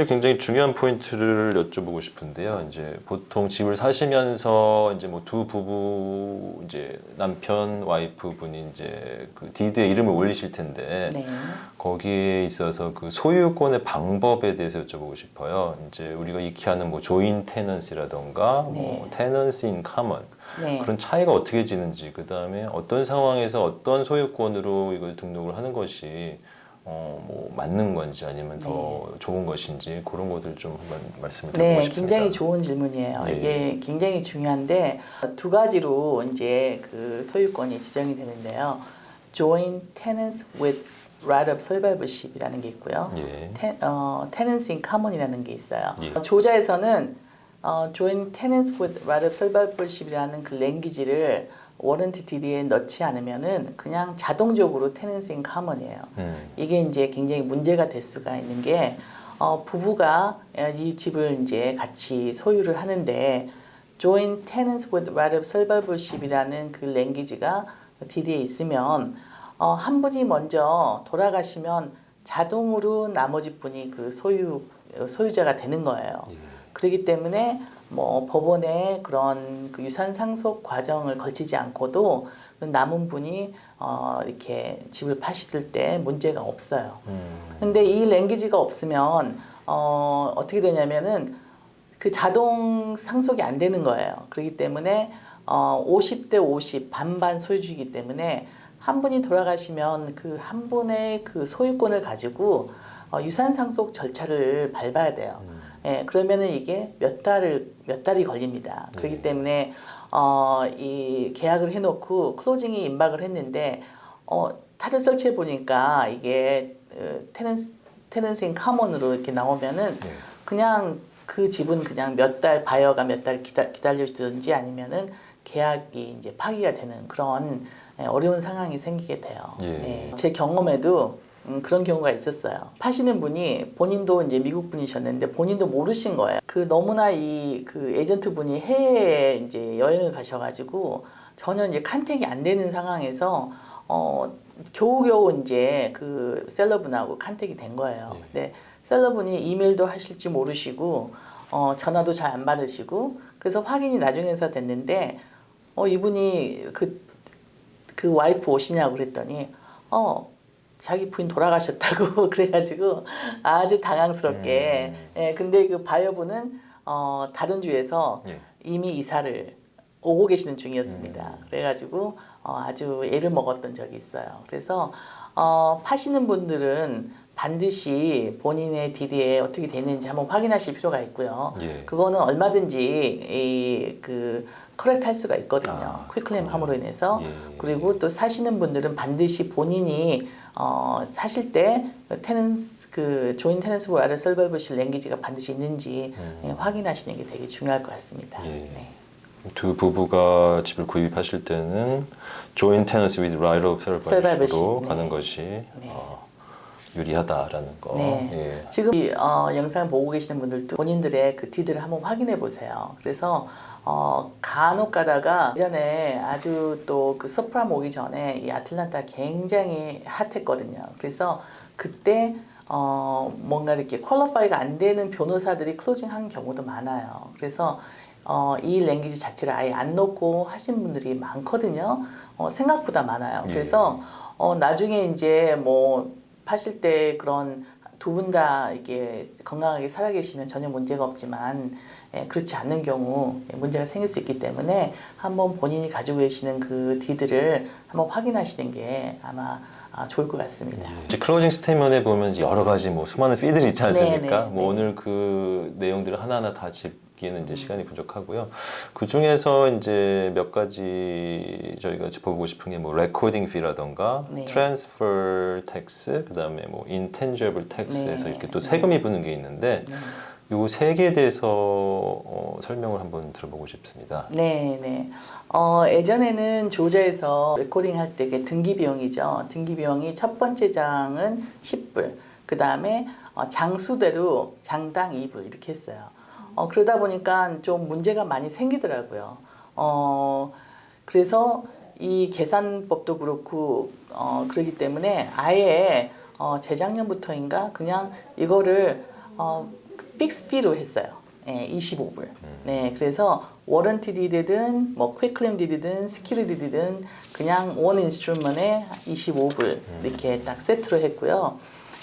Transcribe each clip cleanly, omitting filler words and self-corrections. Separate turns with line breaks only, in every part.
굉장히 중요한 포인트를 여쭤보고 싶은데요. 이제 보통 집을 사시면서 이제 뭐 두 부부 이제 남편 와이프 분이 이제 그 디드에 이름을 올리실 텐데
네.
거기에 있어서 그 소유권의 방법에 대해서 여쭤보고 싶어요. 이제 우리가 익히 하는 뭐 조인 테넌시라던가 뭐 테넌시 인 커먼
네.
그런 차이가 어떻게 지는지, 그 다음에 어떤 상황에서 어떤 소유권으로 이걸 등록을 하는 것이 뭐 맞는 건지 아니면 더 좋은 것인지 그런 것들 좀 한번 말씀을 드리고 싶습니다.
굉장히 좋은 질문이에요.
예.
이게 굉장히 중요한데 두 가지로 이제 그 소유권이 지정이 되는데요. Joint tenants with right of survivorship이라는 게 있고요.
예.
tenants in common이라는 게 있어요.
예.
조자에서는 Joint tenants with right of survivorship이라는 그 랭귀지를 워런티 디드에 넣지 않으면은 그냥 자동적으로 tenants in common이에요. 이게 이제 굉장히 문제가 될 수가 있는 게 부부가 이 집을 이제 같이 소유를 하는데 joint tenants with right of survivorship이라는 그 랭귀지가 디드에 있으면 한 분이 먼저 돌아가시면 자동으로 나머지 분이 그 소유자가 되는 거예요. 그렇기 때문에 뭐 법원에 그런 그 유산 상속 과정을 거치지 않고도 남은 분이 이렇게 집을 파셨을 때 문제가 없어요. 근데 이 랭귀지가 없으면 어떻게 되냐면은 그 자동 상속이 안 되는 거예요. 그렇기 때문에 50대 50 반반 소유주이기 때문에 한 분이 돌아가시면 그 한 분의 그 소유권을 가지고 유산 상속 절차를 밟아야 돼요. 예, 그러면은 이게 몇 달이 걸립니다. 그렇기 때문에 이 계약을 해놓고 클로징이 임박을 했는데 타를 설치해 보니까 이게 테넌스 인 커먼으로 이렇게 나오면은 그냥 그 집은 그냥 몇 달 바이어가 몇 달 기다려주든지 아니면은 계약이 이제 파기가 되는 그런 어려운 상황이 생기게 돼요. 예. 제 경험에도 그런 경우가 있었어요. 파시는 분이 본인도 이제 미국 분이셨는데 본인도 모르신 거예요. 그 너무나 이 그 에이전트 분이 해외에 이제 여행을 가셔가지고 전혀 이제 컨택이 안 되는 상황에서 겨우겨우 이제 그 셀러분하고 컨택이 된 거예요. 근데 셀러분이 이메일도 하실지 모르시고 전화도 잘 안 받으시고 그래서 확인이 나중에서 됐는데 이분이 그 와이프 오시냐고 그랬더니 자기 부인 돌아가셨다고 그래가지고 아주 당황스럽게 근데 그 바이어분은 다른 주에서 이미 이사를 오고 계시는 중이었습니다. 그래가지고 아주 애를 먹었던 적이 있어요. 그래서 파시는 분들은 반드시 본인의 디드에 어떻게 됐는지 한번 확인하실 필요가 있고요. 그거는 얼마든지 그 커렉트 할 수가 있거든요. 퀵클레임 함으로 인해서. 그리고 또 사시는 분들은 반드시 본인이 사실 때 조인 테넌스 보아르 설벌브실 랭귀지가 반드시 있는지 확인하시는 게 되게 중요할 것 같습니다. 네.
두 부부가 집을 구입하실 때는 조인 테넌스 위드 라이트 오브 설벌브실로 가는 것이 유리하다라는 거.
지금 이 영상을 보고 계시는 분들도 본인들의 그 디드를 한번 확인해 보세요. 그래서 간혹 가다가 예전에 아주 또 그 서프람 오기 전에 이 아틀란타 굉장히 핫했거든요. 그래서 그때 뭔가 이렇게 퀄리파이가 안 되는 변호사들이 클로징 한 경우도 많아요. 그래서 이 랭귀지 자체를 아예 안 넣고 하신 분들이 많거든요. 생각보다 많아요. 그래서 나중에 이제 뭐 파실 때 그런 두 분 다 이게 건강하게 살아계시면 전혀 문제가 없지만 그렇지 않는 경우 문제가 생길 수 있기 때문에 한번 본인이 가지고 계시는 그 디드를 한번 확인하시는 게 아마 좋을 것 같습니다.
이제 클로징 스테이트먼트에 보면 여러 가지 뭐 수많은 피들이 있지 않습니까? 뭐 오늘 그 내용들을 하나하나 다 짚기에는 이제 시간이 부족하고요. 그 중에서 이제 몇 가지 저희가 짚어보고 싶은 게 뭐 레코딩 피라던가 트랜스퍼 텍스, 그다음에 뭐 인텐저블 텍스에서 이렇게 또 세금이 부는 게 있는데 요 세 개에 대해서 설명을 한번 들어보고 싶습니다.
예전에는 조자에서 레코딩 할 때 등기 비용이죠. 등기 비용이 첫 번째 장은 10불, 그 다음에 장수대로 장당 2불 이렇게 했어요. 그러다 보니까 좀 문제가 많이 생기더라고요. 그래서 이 계산법도 그렇고 그렇기 때문에 아예 재작년부터인가 그냥 이거를 픽스 피로 했어요. 예, 25불. 네, 그래서 워런티 디드든 뭐 퀵클레임 디드든 스키리 디드든 그냥 원 인스트루먼에 25불 이렇게 딱 세트로 했고요.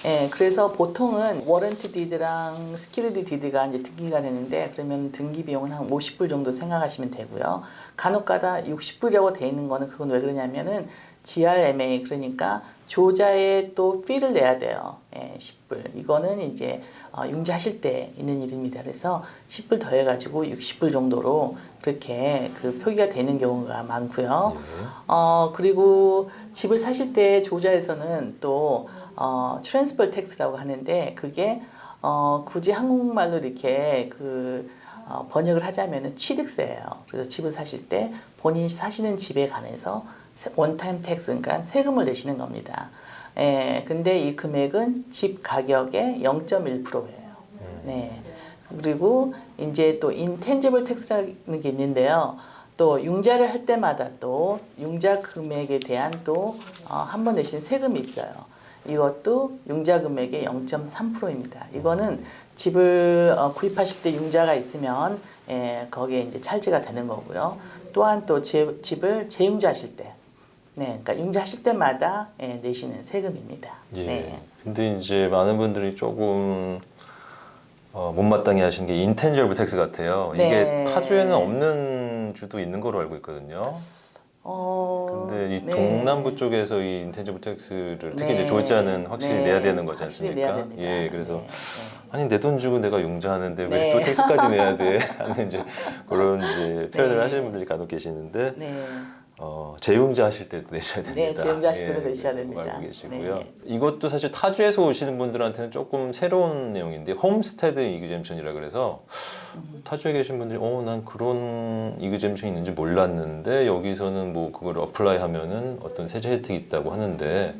예, 그래서 보통은 워런티 디드랑 스키리디 디드가 이제 등기가 되는데 그러면 등기 비용은 한 50불 정도 생각하시면 되고요. 간혹가다 60불이라고 돼 있는 거는 그건 왜 그러냐면은 GRMA 그러니까 조자에 또 피를 내야 돼요. 예, 10불. 이거는 이제 융자하실 때 있는 일입니다. 그래서 10불 더해가지고 60불 정도로 그렇게 그 표기가 되는 경우가 많고요. 그리고 집을 사실 때 조자에서는 또 트랜스퍼 텍스라고 하는데 그게 굳이 한국말로 이렇게 번역을 하자면은 취득세예요. 그래서 집을 사실 때 본인이 사시는 집에 관해서 원타임 텍스, 그러니까 세금을 내시는 겁니다. 예, 근데 이 금액은 집 가격의 0.1%예요. 네. 그리고 이제 또 인텐지블 텍스라는 게 있는데요. 또 융자를 할 때마다 또 융자 금액에 대한 또 한 번 내시는 세금이 있어요. 이것도 융자 금액의 0.3%입니다. 이거는 집을 구입하실 때 융자가 있으면 거기에 이제 찰지가 되는 거고요. 또한 또 집을 재융자하실 때, 네, 그러니까 융자하실 때마다 내시는 세금입니다.
예.
네.
근데 이제 많은 분들이 조금 못마땅해 하시는 게 인텐저블 텍스 같아요.
네.
이게 타주에는 없는 주도 있는 거로 알고 있거든요. 근데 이
네.
동남부 쪽에서 이 인텐저블 텍스를 특히
네.
이제 조지아는 확실히
네.
내야 되는 거지
확실히 내야
않습니까?
됩니다.
예, 그래서
네.
아니 내 돈 주고 내가 융자하는데 왜
네.
또 텍스까지 내야 돼? 하는 이제 그런 이제 표현을
네.
하시는 분들이 간혹 계시는데
네.
재융자 하실 때도 내셔야 됩니다.
네, 재융자 하실 때도 내셔야 됩니다.
알고 계시고요.
네.
이것도 사실 타주에서 오시는 분들한테는 조금 새로운 내용인데 홈스테드 이그젬션이라 그래서 타주에 계신 분들이 난 그런 이그젬션이 있는지 몰랐는데 여기서는 뭐 그걸 어플라이 하면은 어떤 세제 혜택이 있다고 하는데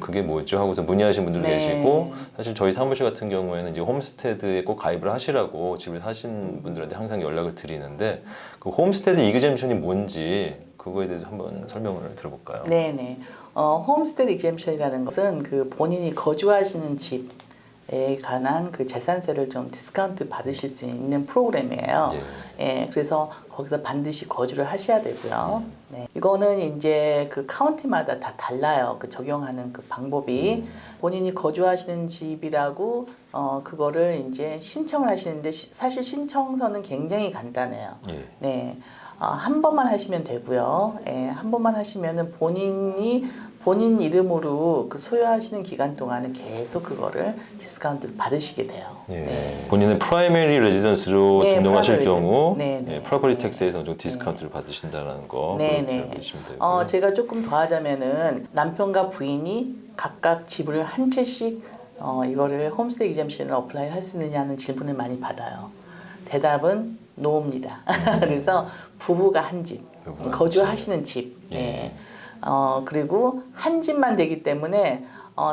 그게 뭐죠? 하고서 문의하신 분들도
네.
계시고 사실 저희 사무실 같은 경우에는 이제 홈스테드에 꼭 가입을 하시라고 집을 사신 분들한테 항상 연락을 드리는데 그 홈스테드 이그젬션이 뭔지 그거에 대해서 한번 설명을 들어볼까요?
네네. 홈스테이 exemption이라는 것은 그 본인이 거주하시는 집에 관한 그 재산세를 좀 디스카운트 받으실 수 있는 프로그램이에요. 예, 그래서 거기서 반드시 거주를 하셔야 되고요. 네. 이거는 이제 그 카운티마다 다 달라요. 그 적용하는 그 방법이. 본인이 거주하시는 집이라고 그거를 이제 신청을 하시는데 사실 신청서는 굉장히 간단해요.
예.
네. 한 번만 하시면 되고요. 예, 한 번만 하시면은 본인 이름으로 그 소유하시는 기간 동안은 계속 그거를 디스카운트를 받으시게 돼요.
예.
네.
본인은 프라이머리 레지던스로
네,
등록하실
프라이머리
경우
네, 네.
프로퍼티
네.
텍스에서 좀 디스카운트를 받으신다는 거
네,
그렇게
네.
보시면 되고요.
제가 조금 더 하자면은 남편과 부인이 각각 집을 한 채씩 이거를 홈스테이 exemption을 어플라이 할 수 있느냐는 질문을 많이 받아요. 대답은 노입니다. 그래서 부부가 한 집,
부부가
거주하시는 집,
예.
예. 그리고 한 집만 되기 때문에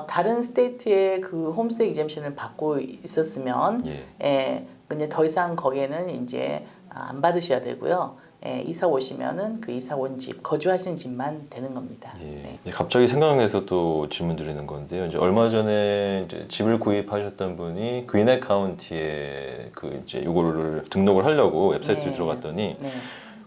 다른 스테이트의 그 홈스테이 exemption을 받고 있었으면 예, 근데 더 이상 거기에는 이제 안 받으셔야 되고요. 예, 이사 오시면은 그 이사 온 집, 거주하시는 집만 되는 겁니다.
예.
네.
갑자기 생각나서 또 질문 드리는 건데요. 이제 얼마 전에 이제 집을 구입하셨던 분이 귀넷 카운티에 그 이제 요거를 등록을 하려고 웹사이트에
네.
들어갔더니
네.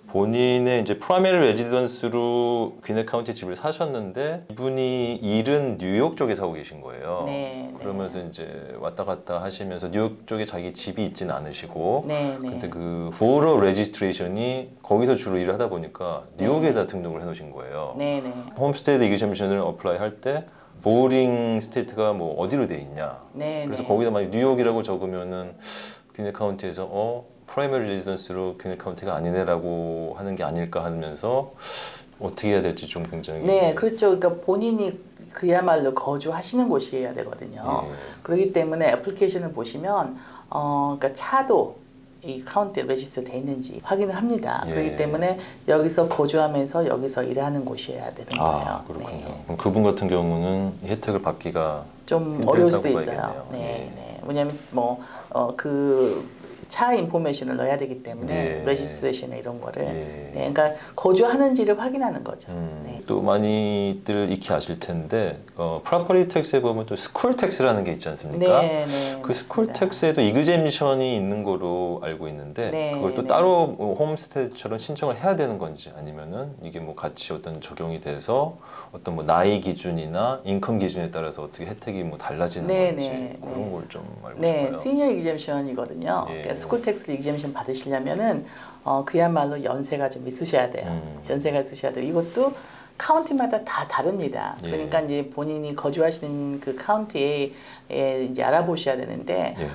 본인의 이제 프라이머리 레지던스로 귀넷 카운티 집을 사셨는데 이분이 일은 뉴욕 쪽에 사고 계신 거예요.
네,
그러면서 이제 왔다 갔다 하시면서 뉴욕 쪽에 자기 집이 있지는 않으시고
네, 네.
근데 그 보러 레지스트레이션이 거기서 주로 일을 하다 보니까 뉴욕에다
네.
등록을 해놓으신 거예요.
네, 네.
홈스테이드 이그젬션을 어플라이 할 때 보링 스테이트가 뭐 어디로 돼 있냐.
네,
그래서
네.
거기다 만약 뉴욕이라고 적으면은 귀넷 카운티에서 프라이머리 레지던스로 귀넷 카운티가 아니네라고 하는 게 아닐까 하면서 어떻게 해야 될지 좀 굉장히
네, 그렇죠. 그러니까 본인이 그야말로 거주하시는 곳이어야 되거든요.
예.
그렇기 때문에 애플리케이션을 보시면 그러니까 차도 이 카운티에 레지스터 돼 있는지 확인을 합니다.
예.
그렇기 때문에 여기서 거주하면서 여기서 일하는 곳이어야 되는 거예요.
그렇군요.
네.
그럼 그분 같은 경우는 이 혜택을 받기가
좀
힘들다고
어려울 수도 있어요.
봐야겠네요.
네,
예.
네. 왜냐하면 그 차 인포메이션을 넣어야 되기 때문에
예.
레지스트레이션에 이런 거를
예.
네, 그러니까 거주하는지를 확인하는 거죠. 네.
또 많이들 익히 아실 텐데 프로퍼티 텍스에 보면 또 스쿨 텍스라는 게 있지 않습니까?
네, 네,
그 스쿨
맞습니다.
텍스에도 이그젬션이 있는 거로 알고 있는데
네,
그걸 또
네.
따로 뭐 홈스테이처럼 신청을 해야 되는 건지 아니면은 이게 뭐 같이 어떤 적용이 돼서 어떤 뭐 나이 기준이나 인컴 기준에 따라서 어떻게 혜택이 뭐 달라지는
네,
건지
네,
그런
네.
걸 좀 알고
네,
싶어요.
시니어 이그젬션이거든요.
예.
그러니까 스쿨 텍스 이그젬션 받으시려면은 그야말로 연세가 좀 있으셔야 돼요. 연세가 있으셔야 돼요. 이것도 카운티마다 다 다릅니다.
예.
그러니까 이제 본인이 거주하시는 그 카운티에 이제 알아보셔야 되는데
예.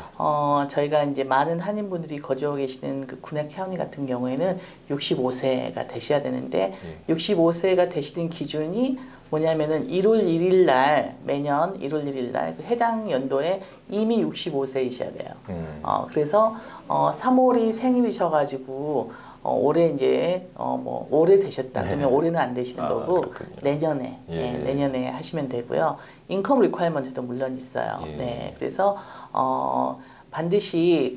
저희가 이제 많은 한인분들이 거주하고 계시는 그 군액 카운티 같은 경우에는 65세가 되셔야 되는데
예.
65세가 되시는 기준이 뭐냐면은 1월 1일 날 매년 1월 1일 날 그 해당 연도에 이미 65세이셔야 돼요. 그래서 3월이 생일이셔가지고 올해 이제 뭐 올해 되셨다 그러면
네.
올해는 안 되시는 거고
그렇군요.
내년에
예.
내년에 하시면 되고요. 인컴 리ኳ이먼트도 물론 있어요.
예.
네, 그래서 반드시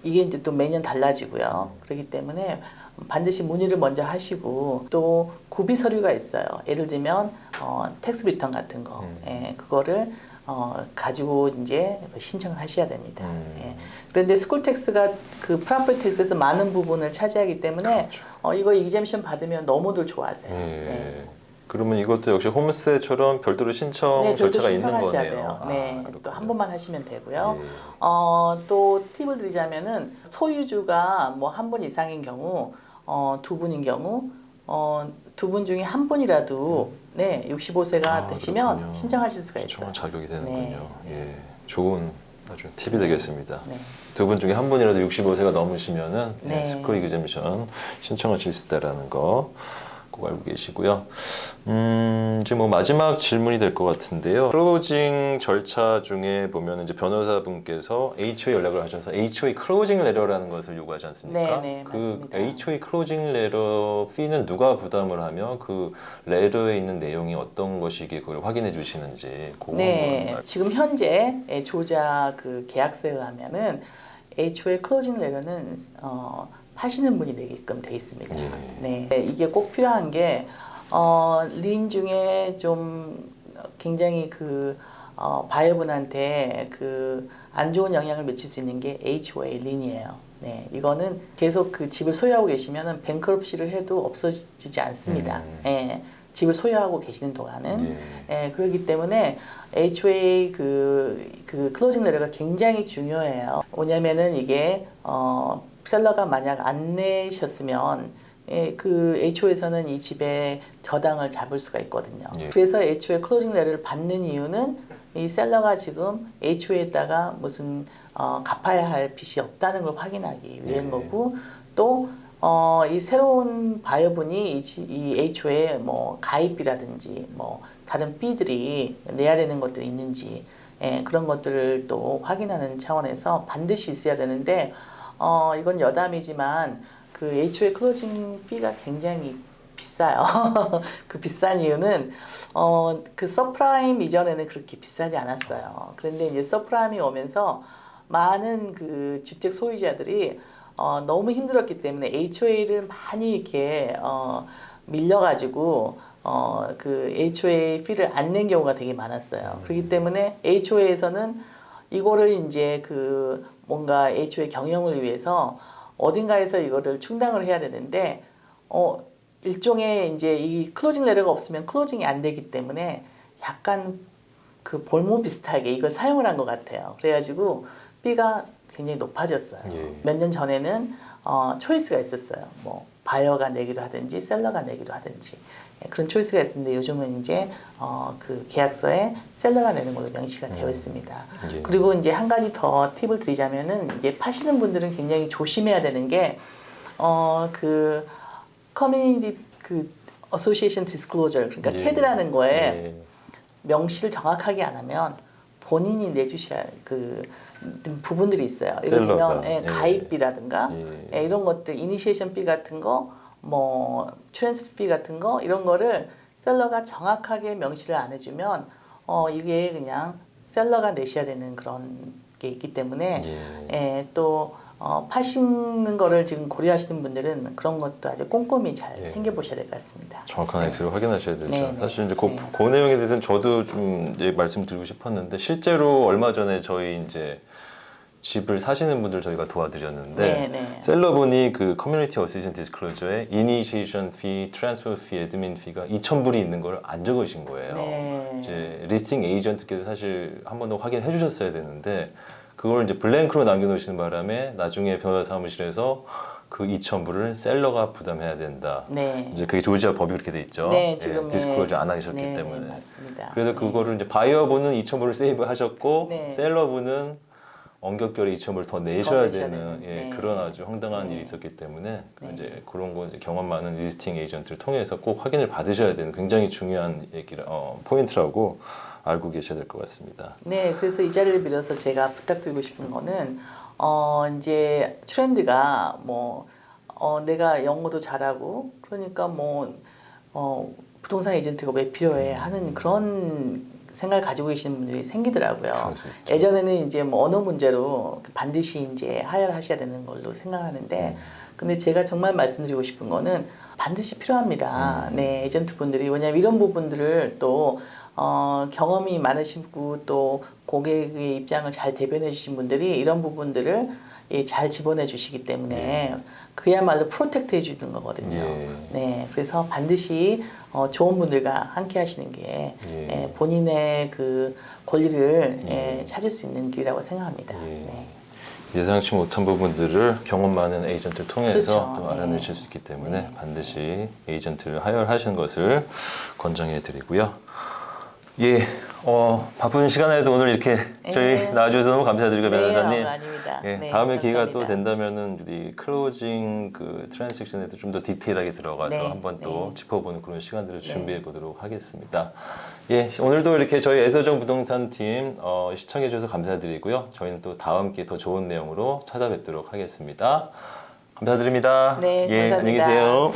이게 이제 또 매년 달라지고요. 그렇기 때문에 반드시 문의를 먼저 하시고 또 구비 서류가 있어요. 예를 들면 텍스 리턴 같은 거, 예, 그거를 가지고 이제 신청을 하셔야 됩니다. 예. 그런데 스쿨 텍스가 그 프로퍼티 텍스에서 많은 부분을 차지하기 때문에
그렇죠.
이거 이그젬션 받으면 너무들 좋아하세요.
예.
네.
그러면 이것도 역시 홈스테이처럼 별도로 신청
네, 별도
절차가 있는
신청하셔야
거네요.
돼요. 네, 또 한 번만 하시면 되고요.
예.
또 팁을 드리자면은 소유주가 뭐 한 분 이상인 경우, 두 분인 경우, 두 분 중에 한 분이라도 네, 65세가 되시면
그렇군요.
신청하실 수가 있어요.
신청할 자격이 되는군요.
네.
예. 좋은 아주 팁이 되겠습니다.
네.
두 분 중에 한 분이라도 65세가 넘으시면은
네.
스쿨 이그젬션 신청하실 수 있다라는 거 꼭 알고 계시고요. 이제 뭐 마지막 질문이 될 것 같은데요. 클로징 절차 중에 보면 이제 변호사분께서 HOA 연락을 하셔서 HOA 클로징 레터라는 것을 요구하지 않습니까?
네,
그
맞습니다.
HOA 클로징 레터 피는 누가 부담을 하며 그 레터에 있는 내용이 어떤 것이기에 그걸 확인해 주시는지 그거
네,
한번
지금 현재 조자 그 계약서에 의하면은 HOA 클로징 레터는 하시는 분이 내게끔 돼 있습니다.
예.
네, 이게 꼭 필요한 게 린 중에 좀 굉장히 바이어분한테 안 좋은 영향을 미칠 수 있는 게 HOA 린이에요. 네, 이거는 계속 그 집을 소유하고 계시면은 뱅크럽시를 해도 없어지지 않습니다. 예, 집을 소유하고 계시는 동안은 예, 그렇기 때문에 HOA 그 클로징 레터가 굉장히 중요해요. 뭐냐면은 이게 셀러가 만약 안 내셨으면 그 HO에서는 이 집의 저당을 잡을 수가 있거든요.
예.
그래서 HO의 클로징 레터를 받는 이유는 이 셀러가 지금 HO에다가 무슨 갚아야 할 빚이 없다는 걸 확인하기 위한 거고 또 이 새로운 바이어분이 이 HO에 뭐 가입비라든지 뭐 다른 비들이 내야 되는 것들이 있는지 그런 것들을 또 확인하는 차원에서 반드시 있어야 되는데 이건 여담이지만 그 HOA 클로징 비가 굉장히 비싸요. 그 비싼 이유는 그 서프라임 이전에는 그렇게 비싸지 않았어요. 그런데 이제 서프라임이 오면서 많은 그 주택 소유자들이 너무 힘들었기 때문에 HOA를 많이 이렇게 밀려가지고 그 HOA 피를 안 낸 경우가 되게 많았어요. 그렇기 때문에 HOA에서는 이거를 이제 뭔가 HOA 경영을 위해서 어딘가에서 이거를 충당을 해야 되는데 일종의 이제 이 클로징 레터가 없으면 클로징이 안 되기 때문에 약간 그 볼모 비슷하게 이걸 사용을 한 것 같아요. 그래가지고 B가 굉장히 높아졌어요.
예.
몇 년 전에는 초이스가 있었어요. 뭐 바이어가 내기도 하든지 셀러가 내기도 하든지 그런 초이스가 있었는데 요즘은 이제 그 계약서에 셀러가 내는 걸로 명시가 되어 있습니다.
예.
그리고 이제 한 가지 더 팁을 드리자면은 이제 파시는 분들은 굉장히 조심해야 되는 게 그 커뮤니티 어소시에이션 디스클로저 그러니까 캐드라는 거에 명시를 정확하게 안 하면 본인이 내주셔야 부분들이 있어요. 예를 들면 가입비라든가 이런 것들, 이니시에이션 비 같은 거, 뭐 트랜스퍼 비 같은 거 이런 거를 셀러가 정확하게 명시를 안 해주면 이게 그냥 셀러가 내셔야 되는 그런 게 있기 때문에 또 파시는 거를 지금 고려하시는 분들은 그런 것도 아주 꼼꼼히 잘
예.
챙겨보셔야 될 것 같습니다.
정확한 액수를 확인하셔야 되죠.
네, 네.
사실 이제 그 내용에 대해서는 저도 좀 이제 말씀드리고 싶었는데 실제로 얼마 전에 저희 이제 집을 사시는 분들 저희가 도와드렸는데
네, 네.
셀러분이 그 커뮤니티 어시스턴트 디스클로저에 이니시에이션 피, 트랜스퍼 피, 애드민 피가 2,000불이 있는 걸 안 적으신 거예요.
네.
이제 리스팅 에이전트께서 사실 한 번 더 확인해 주셨어야 되는데 그걸 이제 블랭크로 남겨놓으시는 바람에 나중에 변호사 사무실에서 그 2,000불을 셀러가 부담해야 된다.
네.
이제 그게 조지아 법이 그렇게 돼 있죠.
네, 지금
디스클로저 안 하셨기
네,
때문에.
네, 맞습니다.
그래서
네.
그거를 이제 바이어분은 2,000불을 세이브하셨고
네.
셀러분은 엉겹결에 2,000불 더 내셔야
내셔야
되는
되는, 네.
그런 아주 황당한
네.
일이 있었기 때문에
네.
이제 그런 거 이제 경험 많은 리스팅 에이전트를 통해서 꼭 확인을 받으셔야 되는 굉장히 중요한 포인트라고 알고 계셔야 될 것 같습니다.
네, 그래서 이 자리를 빌어서 제가 부탁드리고 싶은 거는 이제 트렌드가 내가 영어도 잘하고 그러니까 부동산 에이전트가 왜 필요해 하는 그런 생각을 가지고 계시는 분들이 생기더라고요.
그럴 수 있죠.
예전에는 이제 언어 문제로 반드시 이제 하야를 하셔야 되는 걸로 생각하는데 근데 제가 정말 말씀드리고 싶은 거는 반드시 필요합니다. 네, 에이전트 분들이 왜냐하면 이런 부분들을 또 경험이 많으시고 또 고객의 입장을 잘 대변해 주신 분들이 이런 부분들을 잘 집어내 주시기 때문에 그야말로 프로텍트 해주는 거거든요.
예.
네, 그래서 반드시 좋은 분들과 함께 하시는 게 본인의 그 권리를 찾을 수 있는 길이라고 생각합니다. 네.
예상치 못한 부분들을 경험 많은 에이전트를 통해서
그렇죠.
또 알아내실 수 있기 때문에
네.
반드시 에이전트를 하여하시는 것을 권장해 드리고요. 예, 바쁜 시간에도 오늘 이렇게 저희 나와주셔서 너무 감사드리고 변호사님.
아닙니다.
예,
네,
다음에 기회가
감사합니다.
또 된다면은 우리 클로징 그 트랜잭션에도 좀 더 디테일하게 들어가서
네,
한번 또
네.
짚어보는 그런 시간들을 준비해 보도록 하겠습니다. 예, 오늘도 이렇게 저희 애서정 부동산 팀 시청해 주셔서 감사드리고요. 저희는 또 다음 기회에 더 좋은 내용으로 찾아뵙도록 하겠습니다. 감사드립니다.
네,
예, 안녕히
감사합니다.
계세요.